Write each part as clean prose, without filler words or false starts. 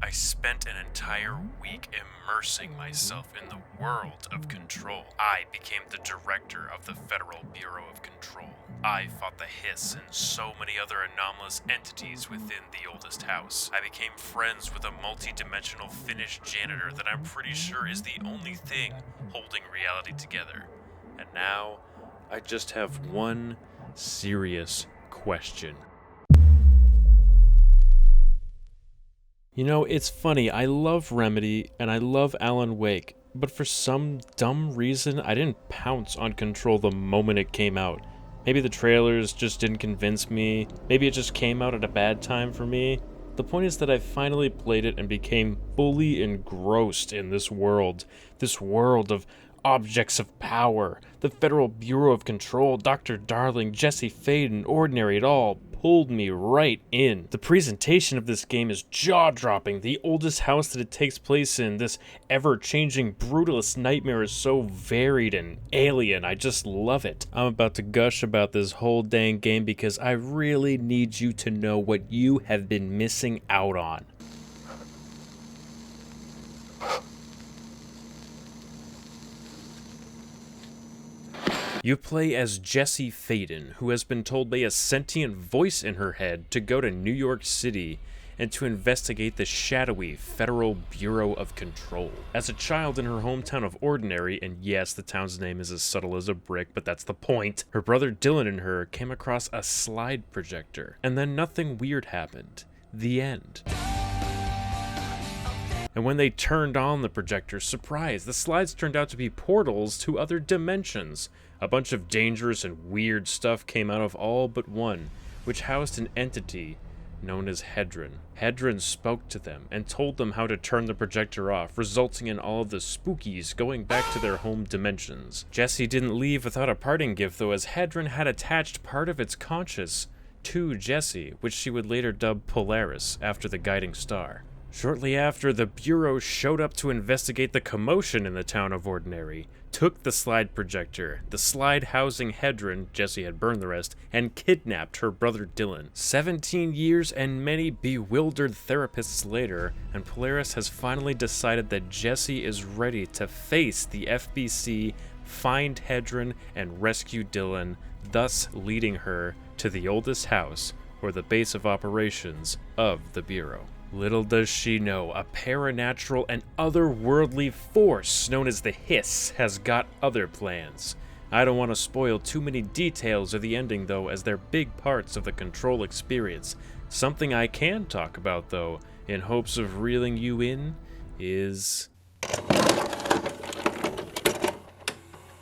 I spent an entire week immersing myself in the world of control. I became the director of the Federal Bureau of Control. I fought the Hiss and so many other anomalous entities within the oldest house. I became friends with a multi-dimensional Finnish janitor that I'm pretty sure is the only thing holding reality together. And now, I just have one serious question. You know, it's funny, I love Remedy, and I love Alan Wake, but for some dumb reason, I didn't pounce on Control the moment it came out. Maybe the trailers just didn't convince me, maybe it just came out at a bad time for me. The point is that I finally played it and became fully engrossed in this world of objects of power. The Federal Bureau of Control, Dr. Darling, Jesse Faden, Ordinary, it all pulled me right in. The presentation of this game is jaw-dropping. The oldest house that it takes place in, this ever-changing brutalist nightmare, is so varied and alien. I just love it. I'm about to gush about this whole dang game because I really need you to know what you have been missing out on. You play as Jesse Faden, who has been told by a sentient voice in her head to go to New York City and to investigate the shadowy Federal Bureau of Control. As a child in her hometown of Ordinary, and yes, the town's name is as subtle as a brick, but that's the point, her brother Dylan and her came across a slide projector, and then nothing weird happened. The end. And when they turned on the projector, surprise, the slides turned out to be portals to other dimensions. A bunch of dangerous and weird stuff came out of all but one, which housed an entity known as Hedron. Hedron spoke to them and told them how to turn the projector off, resulting in all of the spookies going back to their home dimensions. Jessie didn't leave without a parting gift though, as Hedron had attached part of its conscious to Jessie, which she would later dub Polaris after the guiding star. Shortly after, the Bureau showed up to investigate the commotion in the town of Ordinary, took the slide projector, the slide housing Hedron, Jessie had burned the rest, and kidnapped her brother Dylan. 17 years and many bewildered therapists later, and Polaris has finally decided that Jessie is ready to face the FBC, find Hedron, and rescue Dylan, thus leading her to the oldest house, or the base of operations of the Bureau. Little does she know, a paranatural and otherworldly force known as the Hiss has got other plans. I don't want to spoil too many details of the ending though, as they're big parts of the Control experience. Something I can talk about though, in hopes of reeling you in, is...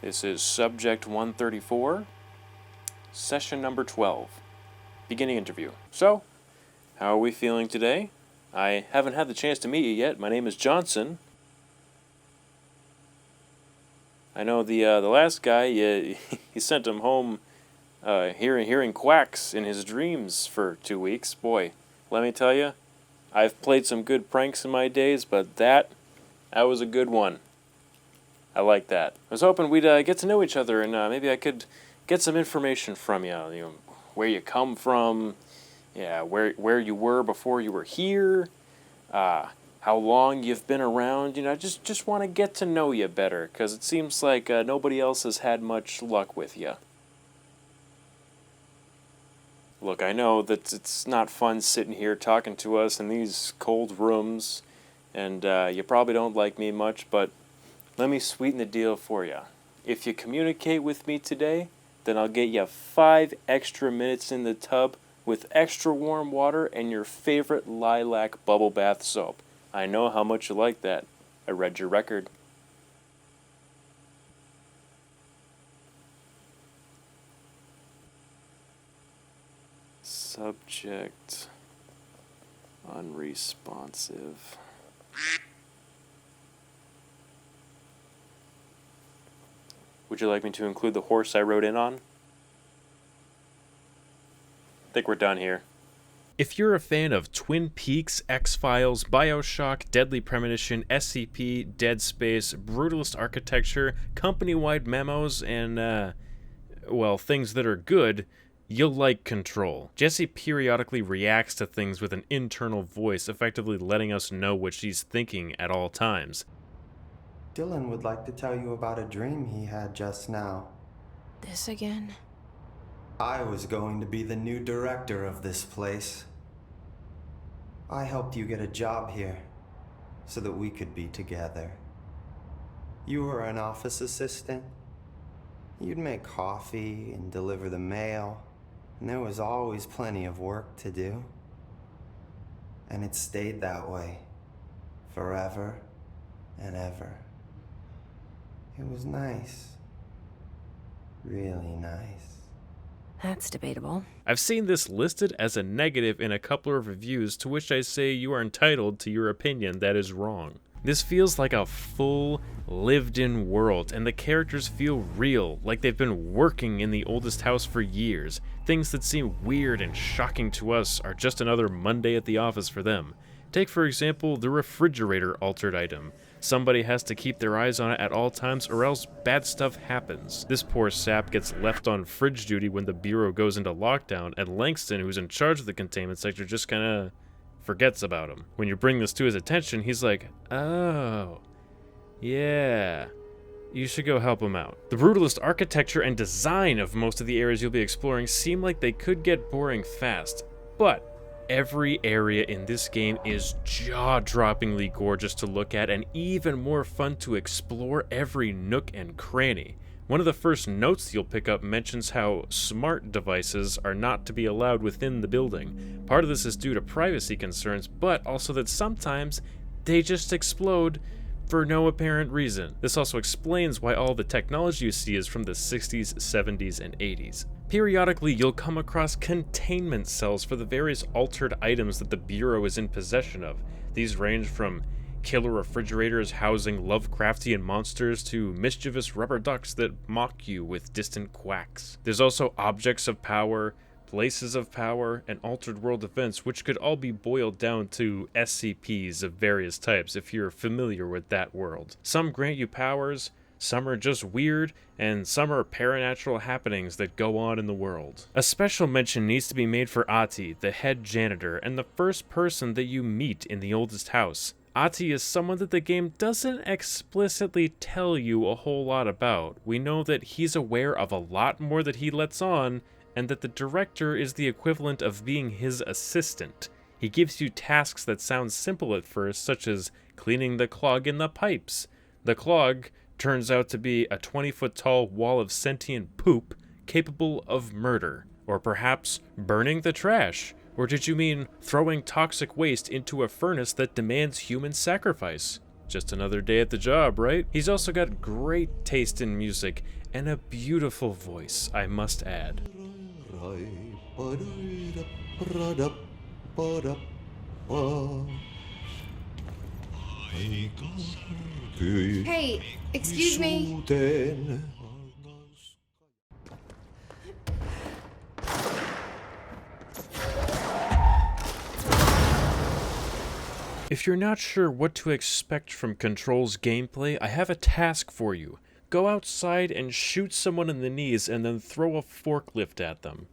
This is Subject 134, Session number 12, beginning interview. So, how are we feeling today? I haven't had the chance to meet you yet. My name is Johnson. I know the last guy, you sent him home hearing quacks in his dreams for 2 weeks. Boy, let me tell you, I've played some good pranks in my days, but that was a good one. I like that. I was hoping we'd get to know each other, and maybe I could get some information from you. You know, where you come from. Yeah, where you were before you were here, how long you've been around, you know, just want to get to know you better, because it seems like nobody else has had much luck with you. Look, I know that it's not fun sitting here talking to us in these cold rooms, and you probably don't like me much, but let me sweeten the deal for you. If you communicate with me today, then I'll get you 5 extra minutes in the tub with extra warm water and your favorite lilac bubble bath soap. I know how much you like that. I read your record. Subject unresponsive. Would you like me to include the horse I rode in on? I think we're done here. If you're a fan of Twin Peaks, X-Files, BioShock, Deadly Premonition, SCP, Dead Space, brutalist architecture, company-wide memos, and, things that are good, you'll like Control. Jessie periodically reacts to things with an internal voice, effectively letting us know what she's thinking at all times. Dylan would like to tell you about a dream he had just now. This again? I was going to be the new director of this place. I helped you get a job here, so that we could be together. You were an office assistant. You'd make coffee and deliver the mail, and there was always plenty of work to do. And it stayed that way, forever and ever. It was nice. Really nice. That's debatable. I've seen this listed as a negative in a couple of reviews, to which I say you are entitled to your opinion. That is wrong. This feels like a full, lived-in world, and the characters feel real, like they've been working in the oldest house for years. Things that seem weird and shocking to us are just another Monday at the office for them. Take, for example, the refrigerator altered item. Somebody has to keep their eyes on it at all times, or else bad stuff happens. This poor sap gets left on fridge duty when the Bureau goes into lockdown, and Langston, who's in charge of the containment sector, just kinda forgets about him. When you bring this to his attention, he's like, oh, yeah, you should go help him out. The brutalist architecture and design of most of the areas you'll be exploring seem like they could get boring fast, but every area in this game is jaw-droppingly gorgeous to look at and even more fun to explore every nook and cranny. One of the first notes you'll pick up mentions how smart devices are not to be allowed within the building. Part of this is due to privacy concerns, but also that sometimes they just explode for no apparent reason. This also explains why all the technology you see is from the 60s, 70s, and 80s. Periodically, you'll come across containment cells for the various altered items that the Bureau is in possession of. These range from killer refrigerators housing Lovecraftian monsters to mischievous rubber ducks that mock you with distant quacks. There's also objects of power, places of power, and altered world events, which could all be boiled down to SCPs of various types if you're familiar with that world. Some grant you powers, some are just weird, and some are paranatural happenings that go on in the world. A special mention needs to be made for Ati, the head janitor, and the first person that you meet in the oldest house. Ati is someone that the game doesn't explicitly tell you a whole lot about. We know that he's aware of a lot more that he lets on, and that the director is the equivalent of being his assistant. He gives you tasks that sound simple at first, such as cleaning the clog in the pipes. The clog turns out to be a 20-foot tall wall of sentient poop capable of murder. Or perhaps burning the trash. Or did you mean throwing toxic waste into a furnace that demands human sacrifice? Just another day at the job, right? He's also got great taste in music and a beautiful voice, I must add. Hey, excuse me. If you're not sure what to expect from Control's gameplay, I have a task for you. Go outside and shoot someone in the knees and then throw a forklift at them.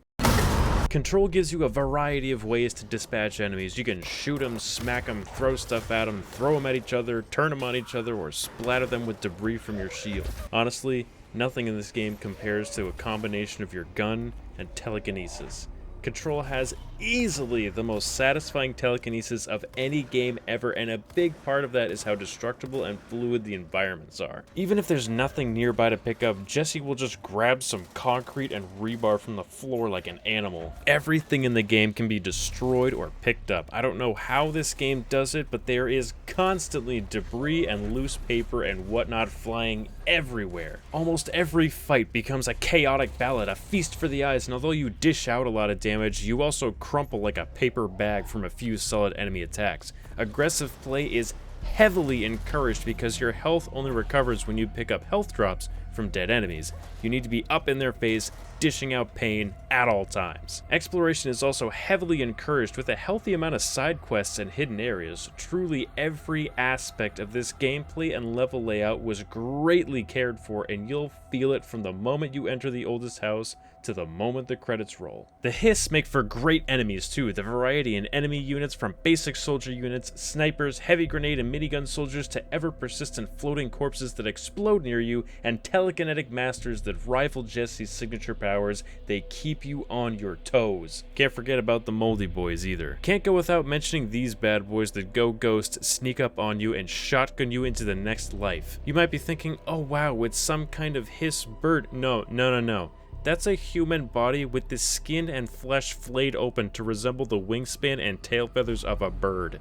Control gives you a variety of ways to dispatch enemies. You can shoot them, smack them, throw stuff at them, throw them at each other, turn them on each other, or splatter them with debris from your shield. Honestly, nothing in this game compares to a combination of your gun and telekinesis. Control has easily the most satisfying telekinesis of any game ever, and a big part of that is how destructible and fluid the environments are. Even if there's nothing nearby to pick up, Jessie will just grab some concrete and rebar from the floor like an animal. Everything in the game can be destroyed or picked up. I don't know how this game does it, but there is constantly debris and loose paper and whatnot flying everywhere. Almost every fight becomes a chaotic ballad, a feast for the eyes, and although you dish out a lot of damage, you also crumple like a paper bag from a few solid enemy attacks. Aggressive play is heavily encouraged because your health only recovers when you pick up health drops from dead enemies. You need to be up in their face, dishing out pain at all times. Exploration is also heavily encouraged with a healthy amount of side quests and hidden areas. Truly every aspect of this gameplay and level layout was greatly cared for, and you'll feel it from the moment you enter the oldest house to the moment the credits roll. The Hiss make for great enemies too. The variety in enemy units, from basic soldier units, snipers, heavy grenade and minigun soldiers, to ever-persistent floating corpses that explode near you, and telekinetic masters that rival Jesse's signature powers. They keep you on your toes. Can't forget about the moldy boys either. Can't go without mentioning these bad boys that go ghost, sneak up on you, and shotgun you into the next life. You might be thinking, oh wow, it's some kind of Hiss bird. No. That's a human body with the skin and flesh flayed open to resemble the wingspan and tail feathers of a bird.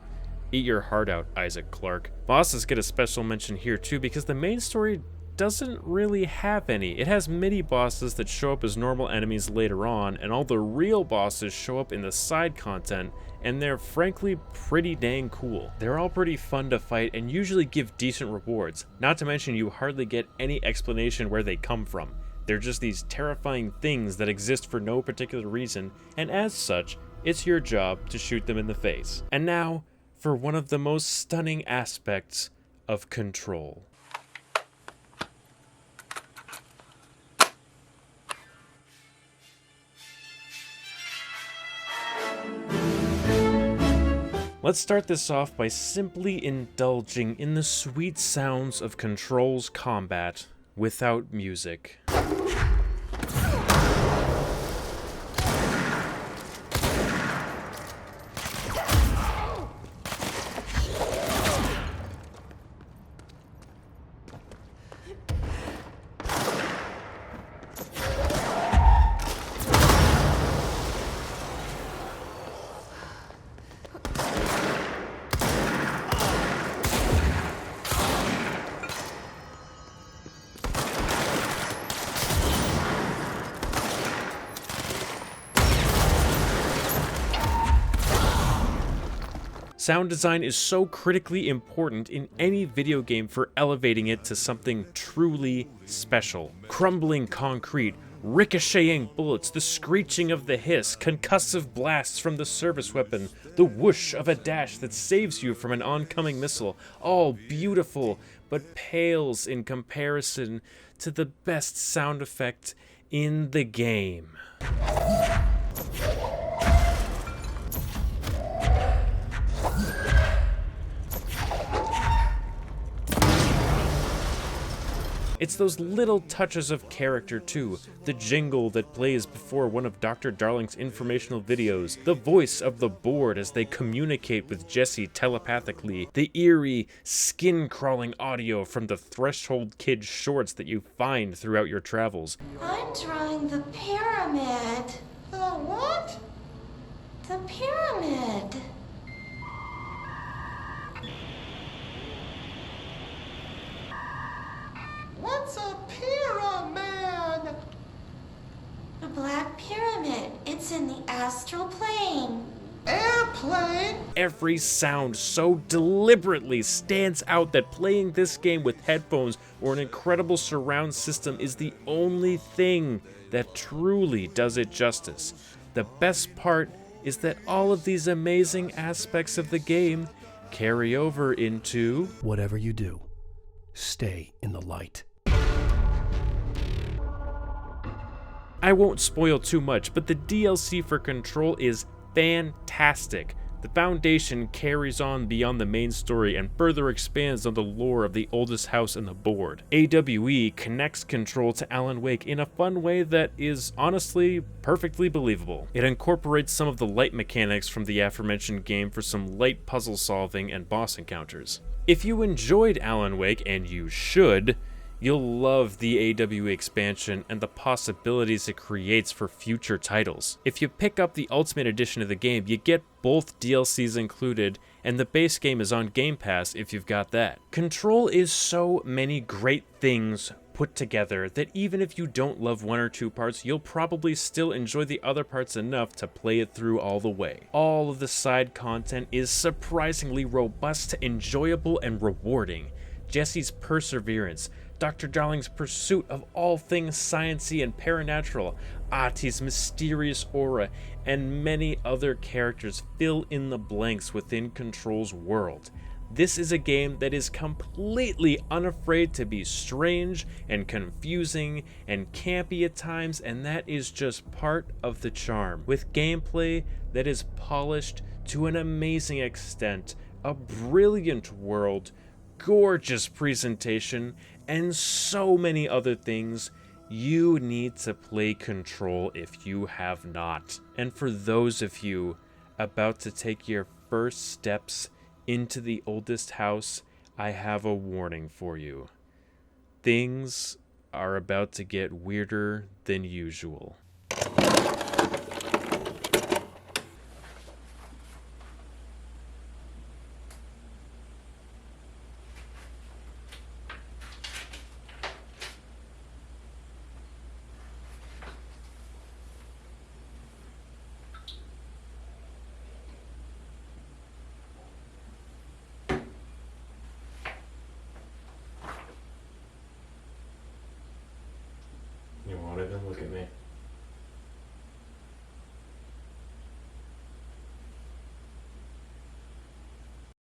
Eat your heart out, Isaac Clarke. Bosses get a special mention here too, because the main story doesn't really have any. It has mini-bosses that show up as normal enemies later on, and all the real bosses show up in the side content, and they're frankly pretty dang cool. They're all pretty fun to fight and usually give decent rewards, not to mention you hardly get any explanation where they come from. They're just these terrifying things that exist for no particular reason, and as such, it's your job to shoot them in the face. And now, for one of the most stunning aspects of Control. Let's start this off by simply indulging in the sweet sounds of Control's combat without music. Sound design is so critically important in any video game for elevating it to something truly special. Crumbling concrete, ricocheting bullets, the screeching of the hiss, concussive blasts from the service weapon, the whoosh of a dash that saves you from an oncoming missile, all beautiful, but pales in comparison to the best sound effect in the game. It's those little touches of character too, the jingle that plays before one of Dr. Darling's informational videos, the voice of the board as they communicate with Jesse telepathically, the eerie, skin-crawling audio from the Threshold Kid shorts that you find throughout your travels. I'm drawing the pyramid. The what? The pyramid. What's a pyramid? A black pyramid. It's in the astral plane. Airplane? Every sound so deliberately stands out that playing this game with headphones or an incredible surround system is the only thing that truly does it justice. The best part is that all of these amazing aspects of the game carry over into... Whatever you do, stay in the light. I won't spoil too much, but the DLC for Control is fantastic. The Foundation carries on beyond the main story and further expands on the lore of the oldest house in the board. AWE connects Control to Alan Wake in a fun way that is honestly perfectly believable. It incorporates some of the light mechanics from the aforementioned game for some light puzzle solving and boss encounters. If you enjoyed Alan Wake, and you should, you'll love the AWE expansion and the possibilities it creates for future titles. If you pick up the Ultimate Edition of the game, you get both DLCs included, and the base game is on Game Pass if you've got that. Control is so many great things put together that even if you don't love one or two parts, you'll probably still enjoy the other parts enough to play it through all the way. All of the side content is surprisingly robust, enjoyable, and rewarding. Jesse's perseverance, Dr. Darling's pursuit of all things sciencey and paranatural, Ahti's mysterious aura, and many other characters fill in the blanks within Control's world. This is a game that is completely unafraid to be strange and confusing and campy at times, and that is just part of the charm. With gameplay that is polished to an amazing extent, a brilliant world, gorgeous presentation, and so many other things, you need to play Control if you have not. And for those of you about to take your first steps into the oldest house, I have a warning for you. Things are about to get weirder than usual. You wanted him? Look at me.